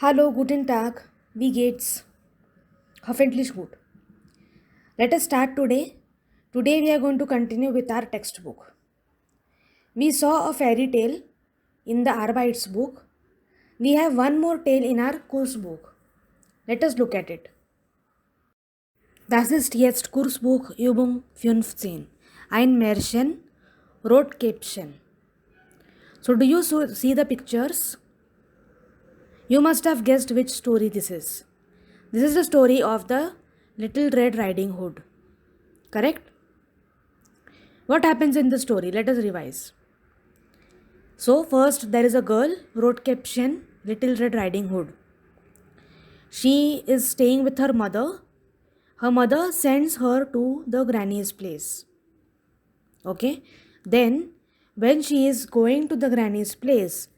Hallo, guten Tag, wie geht's? Hoffentlich gut. Let us start today. Today we are going to continue with our textbook. We saw a fairy tale in the Arbeits book. We have one more tale in our Kursbuch. Let us look at it. Das ist jetzt Kursbuch Übung 15. Ein Märchen, Rotkäppchen. So do you see the pictures? You must have guessed which story this is. This is the story of the Little Red Riding Hood. Correct? What happens in the story? Let us revise. So, first there is a girl, Rotkäppchen, Little Red Riding Hood. She is staying with her mother. Her mother sends her to the granny's place. Okay? Then, when she is going to the granny's place,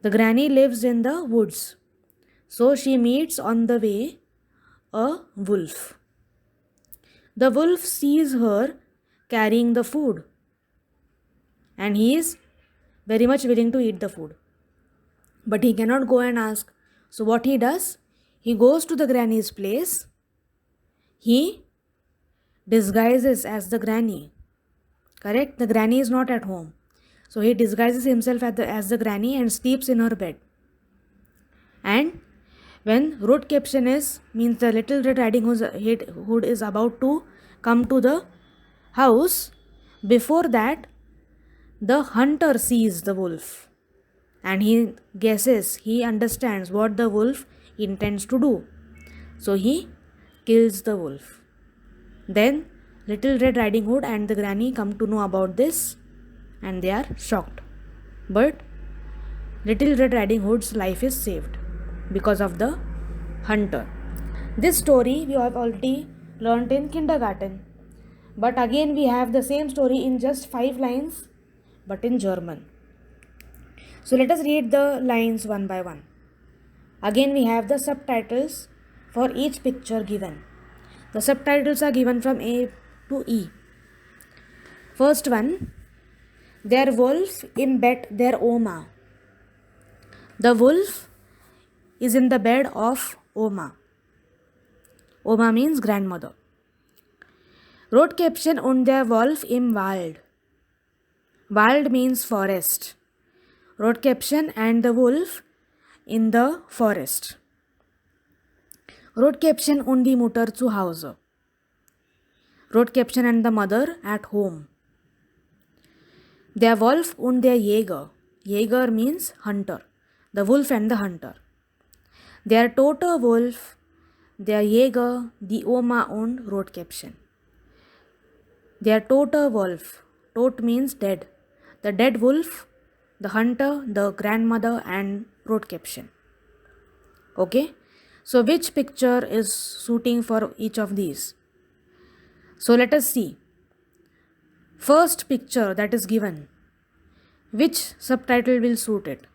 the granny lives in the woods. So, she meets on the way a wolf. The wolf sees her carrying the food and he is very much willing to eat the food. But he cannot go and ask. So what he does? He goes to the granny's place. He disguises as the granny. Correct? The granny is not at home. So he disguises himself as the granny and sleeps in her bed. And when Rotkäppchen means the Little Red Riding Hood is about to come to the house, before that the hunter sees the wolf and he understands what the wolf intends to do. So he kills the wolf. Then Little Red Riding Hood and the granny come to know about this and they are shocked. But Little Red Riding Hood's life is saved because of the hunter. This story we have already learnt in kindergarten. But again we have the same story in just 5 lines but in German. So let us read the lines one by one. Again we have the subtitles for each picture given. The subtitles are given from A to E. First one, der Wolf im Bett der Oma. The wolf is in the bed of Oma. Oma means grandmother. Rotkäppchen und der Wolf im Wald. Wald means forest. Rotkäppchen and the wolf in the forest. Rotkäppchen und die Mutter zu Hause. Rotkäppchen and the mother at home. Der Wolf und der Jäger. Jäger means hunter. The wolf and the hunter. Der tote Wolf, der Jäger, die Oma und Rotkäppchen. Der tote Wolf. Tot means dead. The dead wolf, the hunter, the grandmother and Rotkäppchen. Okay? So which picture is suiting for each of these? So let us see. First picture that is given. Which subtitle will suit it?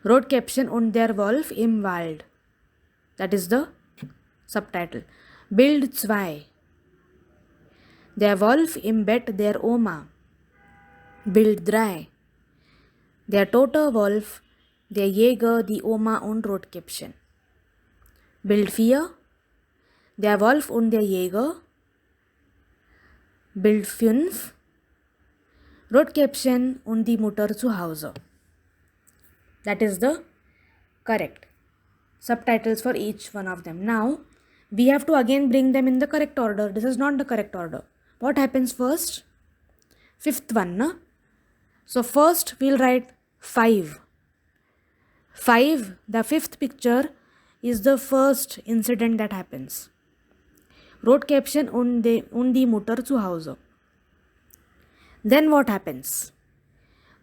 Rotkäppchen und der Wolf im Wald. That is the subtitle. Bild 2. Der Wolf im Bett der Oma. Bild 3. Der tote Wolf, der Jäger, die Oma und Rotkäppchen. Bild 4. Der Wolf und der Jäger. Bild 5. Rotkäppchen und die Mutter zu Hause. That is the correct subtitles for each one of them. Now, we have to again bring them in the correct order. This is not the correct order. What happens first? Fifth one, no? So first we'll write 5. 5, the fifth picture is the first incident that happens. Rotkäppchen und die Mutter zu Hause. Then what happens?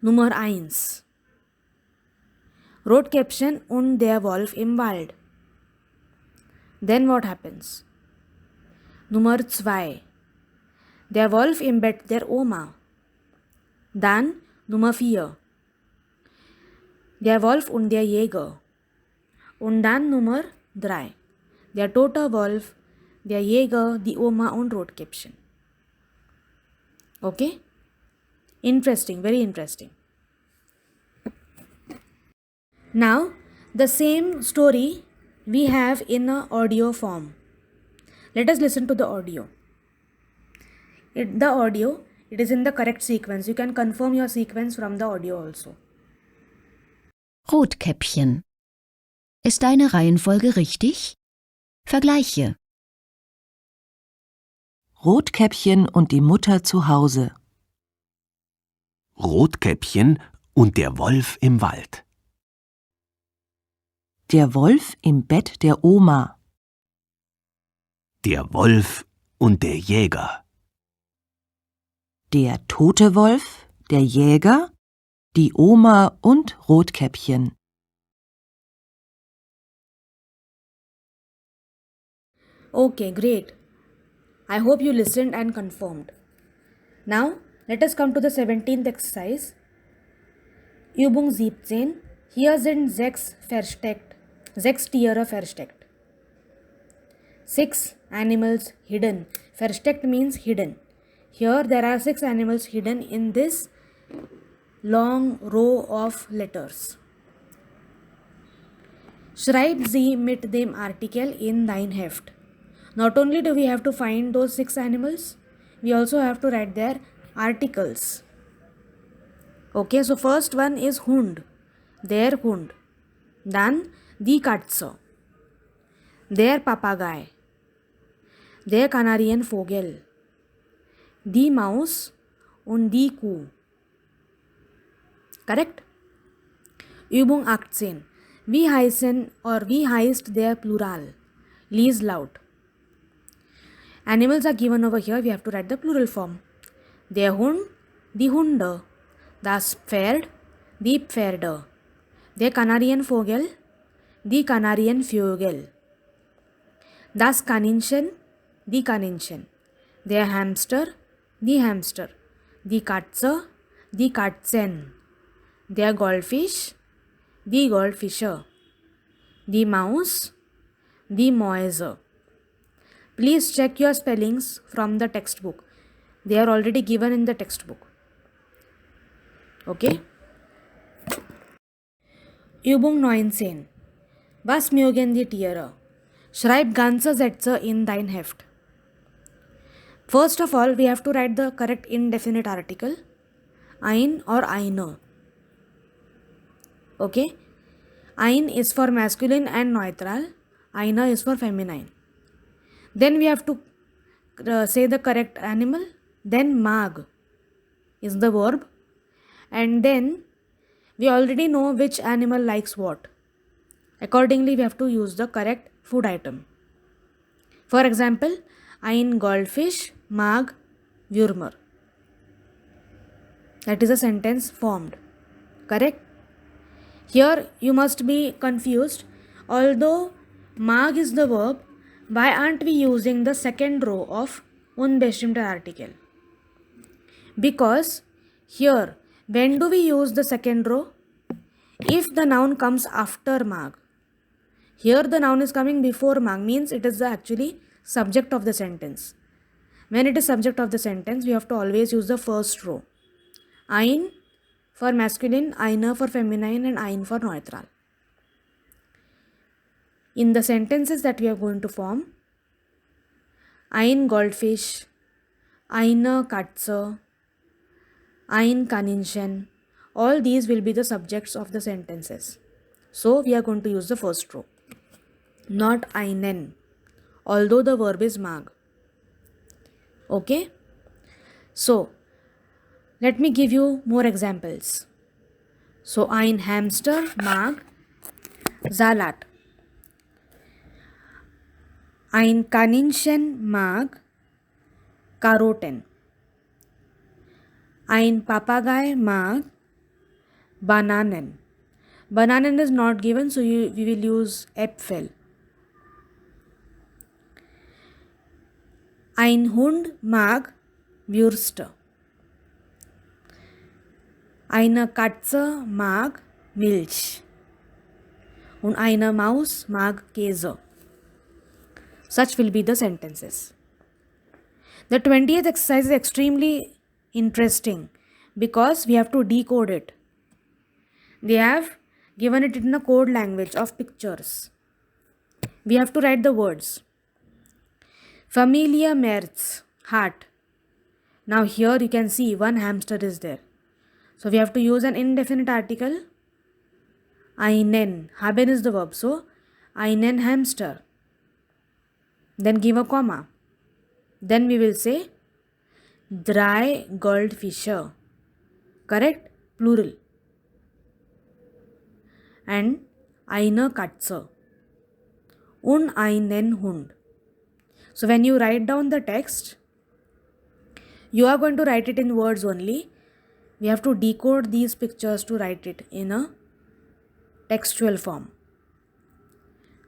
Nummer 1. Rotkäppchen und der Wolf im Wald. Then what happens? Nummer 2. Der Wolf im Bett der Oma. Dann Nummer 4. Der Wolf und der Jäger. Und dann Nummer 3. Der tote Wolf, der Jäger, die Oma und Rotkäppchen. Okay? Interesting, very interesting. Now, The same story we have in a audio form. Let us listen to the audio. It is in the correct sequence. You can confirm your sequence from the audio also. Rotkäppchen. Ist deine Reihenfolge richtig? Vergleiche. Rotkäppchen und die Mutter zu Hause. Rotkäppchen und der Wolf im Wald. Der Wolf im Bett der Oma. Der Wolf und der Jäger. Der tote Wolf, der Jäger, die Oma und Rotkäppchen. Okay, great. I hope you listened and confirmed. Now, let us come to the 17th exercise. Übung 17. Hier sind 6 Tiere versteckt. 6 animals hidden. Versteckt means hidden. Here there are 6 animals hidden in this long row of letters. Schreib sie mit dem Artikel in dein Heft. Not only do we have to find those 6 animals, we also have to write their articles. Okay, so first one is Hund, der Hund. Dann die Katze, der Papagei, der Kanarienvogel, die Maus und die Kuh. Correct? Übung 18. Wie heißt der Plural? Lies laut. Animals are given over here, we have to write the plural form. Der Hund, die Hunde, das Pferd, die Pferde, der Kanarienvogel, die Kanarienvögel, das Kaninchen, die Kaninchen, der Hamster, die Hamster, die Katze, die Katzen, der Goldfisch, die Goldfische, die Maus, die Mäuse. Please check your spellings from the textbook. They are already given in the textbook. Okay? Übung 19. Was mögen die Tiere? Schreib ganze Sätze in dein Heft. First of all, we have to write the correct indefinite article. Ein or eine. Okay? Ein is for masculine and neutral. Eine is for feminine. Then we have to say the correct animal. Then mag is the verb. And then we already know which animal likes what. Accordingly, we have to use the correct food item. For example, ein Goldfisch mag Würmer. That is a sentence formed. Correct? Here you must be confused. Although mag is the verb, why aren't we using the second row of unbestimmter Artikel? Because here, when do we use the second row? If the noun comes after mag. Here the noun is coming before mag, means it is the actually subject of the sentence. When it is subject of the sentence, we have to always use the first row. Ein for masculine, eine for feminine, and ein for neutral. In the sentences that we are going to form, ein Goldfisch, eine Katze, ein Kaninchen, all these will be the subjects of the sentences. So we are going to use the first row, not einen, although the verb is mag. Okay? So, let me give you more examples. So, ein Hamster mag Salat. Ein Kaninchen mag Karotten. Ein Papagei mag Bananen. Bananen is not given, so we will use Äpfel. Ein Hund mag Würste. Eine Katze mag Milch. Und eine Maus mag Käse. Such will be the sentences. The 20th exercise is extremely interesting because we have to decode it. We have given it in a code language of pictures. We have to write the words. Familia Merz, heart. Now here you can see one hamster is there. So we have to use an indefinite article. Einen. Haben is the verb. So einen Hamster. Then give a comma. Then we will say drei Goldfische. Correct? Plural. And eine Katze. Und einen Hund. So when you write down the text, you are going to write it in words only. We have to decode these pictures to write it in a textual form.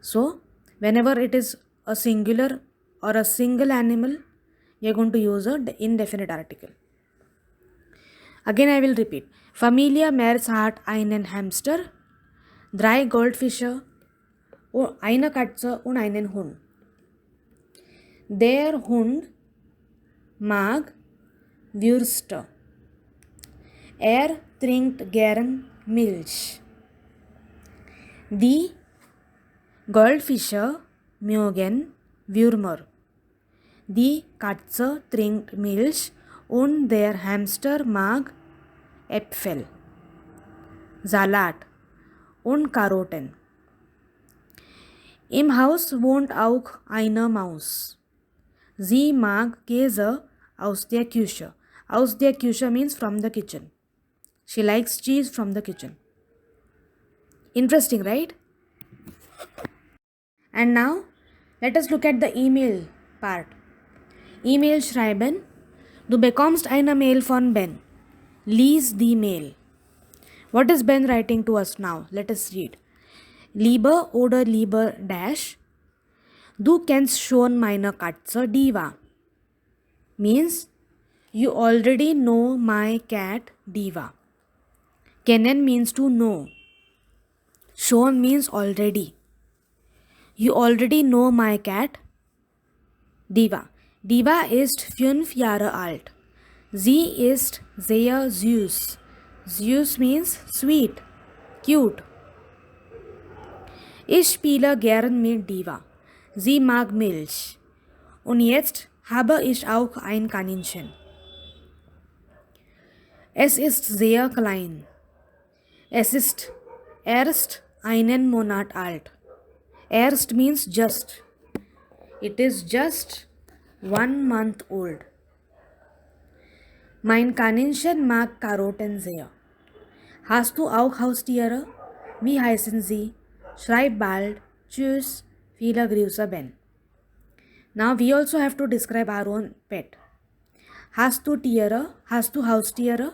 So whenever it is a singular or a single animal, we are going to use an indefinite article. Again I will repeat. Familia Merz hat einen Hamster, drei Goldfische, eine Katze und einen Hund. Der Hund mag Würste. Trinkt gern Milch. Die Goldfische mögen Würmer. Die Katze trinkt Milch und der Hamster mag Äpfel, Salat und Karotten. Im Haus wohnt auch eine Maus. Sie mag Käse aus der Küche. Aus der Küche means from the kitchen. She likes cheese from the kitchen. Interesting, right? And now, let us look at the email part. E-Mail schreiben. Du bekommst eine Mail von Ben. Lies die Mail. What is Ben writing to us now? Let us read. Lieber oder lieber dash. Du kennst schon meine Katze Diva. Means, you already know my cat Diva. Kennen means to know. Schon means already. You already know my cat Diva. Diva ist 5 Jahre alt. Sie ist sehr süß. Süß means sweet, cute. Ich spiele gern mit Diva. Sie mag Milch. Und jetzt habe ich auch ein Kaninchen. Es ist sehr klein. Es ist erst einen Monat alt. Erst means just. It is just 1 month old. Mein Kaninchen mag Karotten sehr. Hast du auch Haustiere? Wie heißen sie? Schreib bald. Tschüss. Viele Grüße, Ben. Now we also have to describe our own pet. Hast du Tiere? Hast du Haustiere?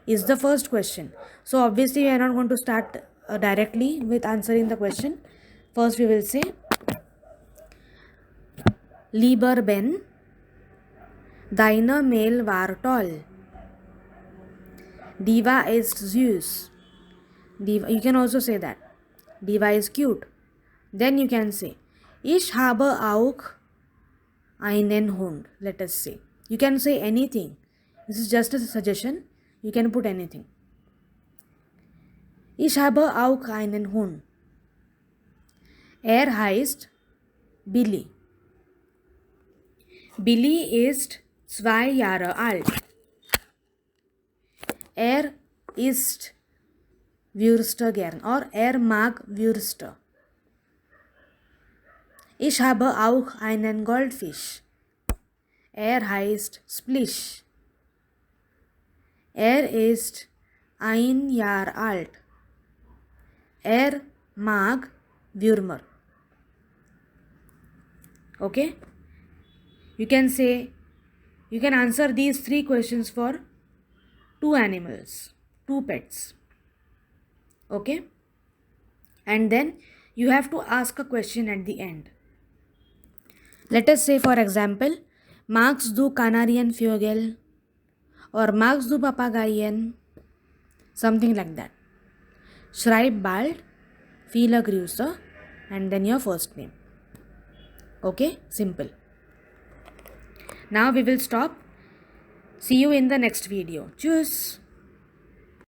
Is the first question. So obviously we are not going to start directly with answering the question. First we will say, Lieber Ben, deine Mail war toll. Diva ist süß. Diva, you can also say that. Diva is cute. Then you can say, Ich habe auch einen Hund. Let us say. You can say anything. This is just a suggestion. You can put anything. Ich habe auch einen Hund. Heißt Billy. Billy ist 2 Jahre alt. Isst Würste gern or mag Würste. Ich habe auch einen Goldfisch. Heißt Splish. Ist 1 Jahr alt. Mag Würmer. Okay? You can answer these 3 questions for 2 animals, 2 pets. Okay? And then you have to ask a question at the end. Let us say, for example, magst du Kanarienvögel? Or magst du Papageien? Something like that. Schreib bald, viele Grüße, and then your first name. Okay? Simple. Now we will stop. See you in the next video. Tschüss.